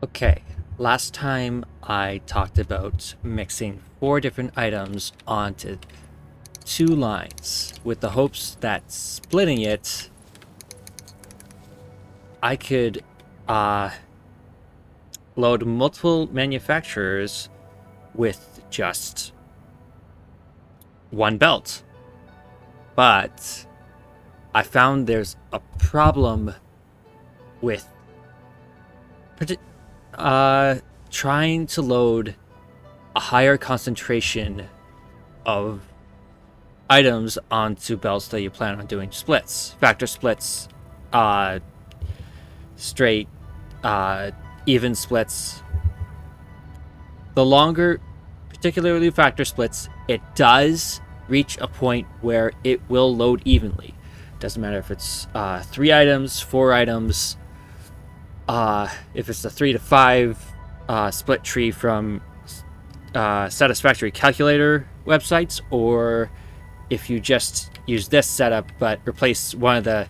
Okay, last time I talked about mixing 4 different items onto 2 lines with the hopes that splitting it, I could uh, load multiple manufacturers with just one belt. But I found there's a problem with uh, trying to load a higher concentration of items onto belts that you plan on doing splits, factor splits, uh, straight, uh, even splits. The longer, particularly factor splits, it does reach a point where it will load evenly. Doesn't matter if it's 3 items, 4 items, if it's a 3 to 5 split tree from satisfactory calculator websites, or if you just use this setup but replace one of the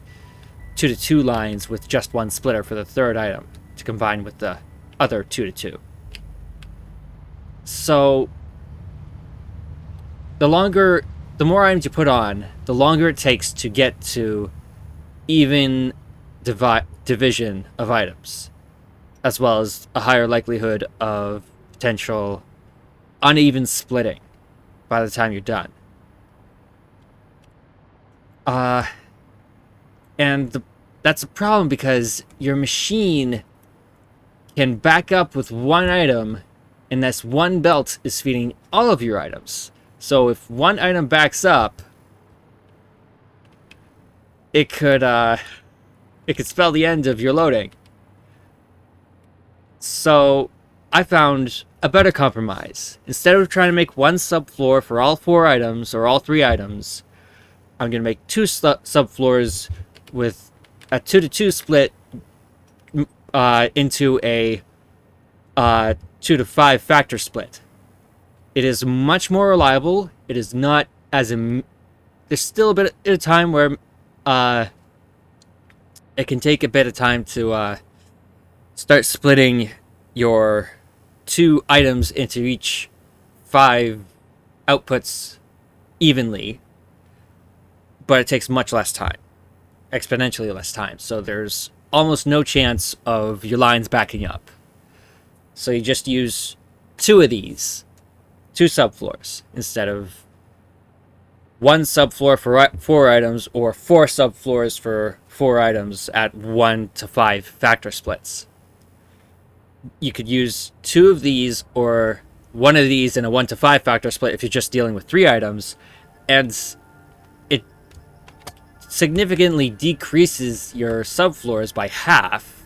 2 to 2 lines with just one splitter for the third item to combine with the other 2 to 2. So the more items you put on, the longer it takes to get to even division of items, as well as a higher likelihood of potential uneven splitting by the time you're done. Uh, and that's a problem because your machine can back up with one item, and this one belt is feeding all of your items. So if one item backs up, it could spell the end of your loading. So I found a better compromise. Instead of trying to make one subfloor for all 4 items or all 3 items, I'm going to make 2 subfloors with a 2 to 2 split into a 2 to 5 factor split. It is much more reliable. It is not as there's still a bit of time where it can take a bit of time to start splitting your 2 items into each 5 outputs evenly, but it takes much less time, exponentially less time. So there's almost no chance of your lines backing up. So you just use 2 of these, 2 subfloors, instead of 1 subfloor for 4 items or 4 subfloors for 4 items at 1 to 5 factor splits. You could use 2 of these or 1 of these in a 1 to 5 factor split if you're just dealing with 3 items, and it significantly decreases your subfloors by half,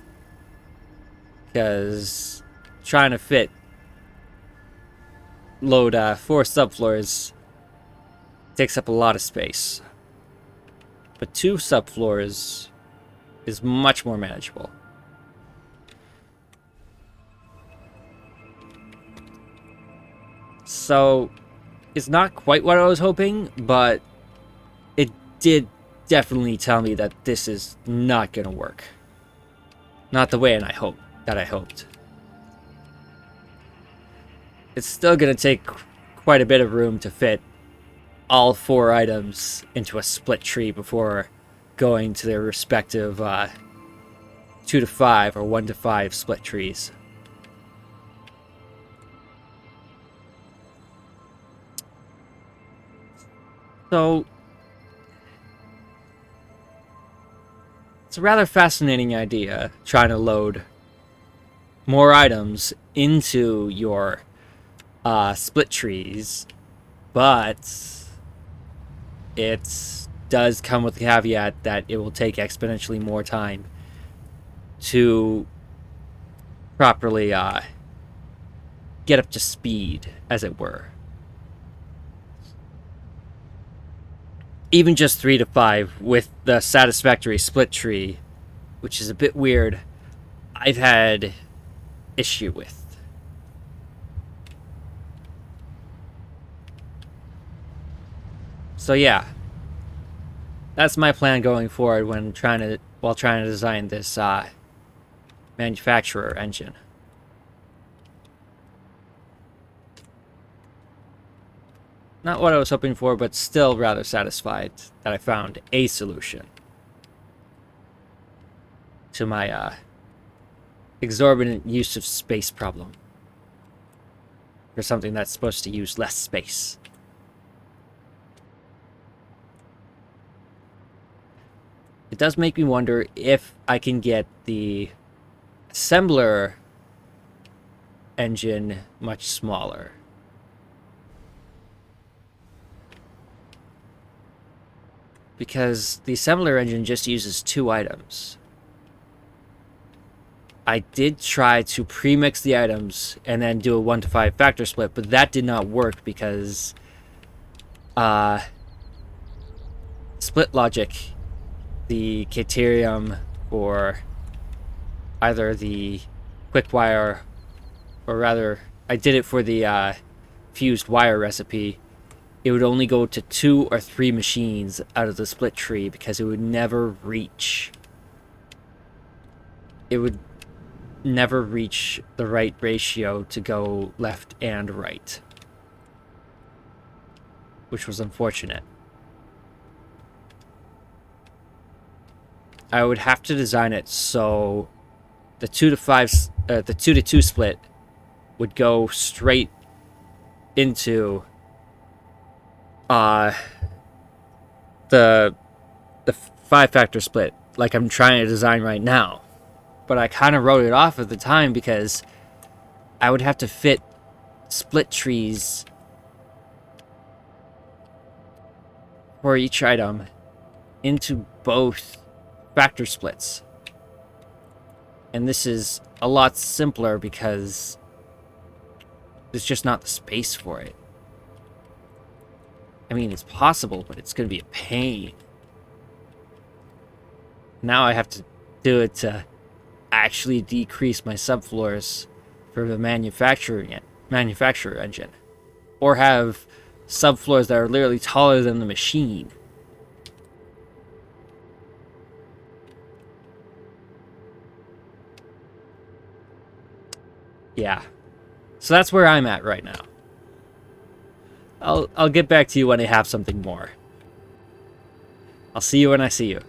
because trying to load 4 subfloors takes up a lot of space. But 2 subfloors is much more manageable. So it's not quite what I was hoping, but it did definitely tell me that this is not gonna work. Not the way I hoped. It's still gonna take quite a bit of room to fit all 4 items into a split tree before going to their respective 2 to 5 or 1 to 5 split trees. So it's a rather fascinating idea, trying to load more items into your split trees, but it does come with the caveat that it will take exponentially more time to properly get up to speed, as it were. Even just 3 to 5 with the satisfactory split tree, which is a bit weird, I've had issue with. So yeah, that's my plan going forward while trying to design this manufacturer engine. Not what I was hoping for, but still rather satisfied that I found a solution to my exorbitant use of space problem. For something that's supposed to use less space. It does make me wonder if I can get the assembler engine much smaller. Because the assembler engine just uses 2 items. I did try to pre-mix the items and then do a 1-to-5 factor split, but that did not work because split logic, the Caterium or either the quick wire, or rather, I did it for the fused wire recipe. It would only go to 2 or 3 machines out of the split tree because it would never reach. It would never reach the right ratio to go left and right, which was unfortunate. I would have to design it so the 2-to-2 split would go straight into the 5-factor split like I'm trying to design right now. But I kind of wrote it off at the time because I would have to fit split trees for each item into both factor splits. And this is a lot simpler because there's just not the space for it. I mean, it's possible, but it's going to be a pain. Now I have to do it to actually decrease my subfloors for the manufacturer engine, or have subfloors that are literally taller than the machine. Yeah, so that's where I'm at right now. I'll get back to you when I have something more. I'll see you when I see you.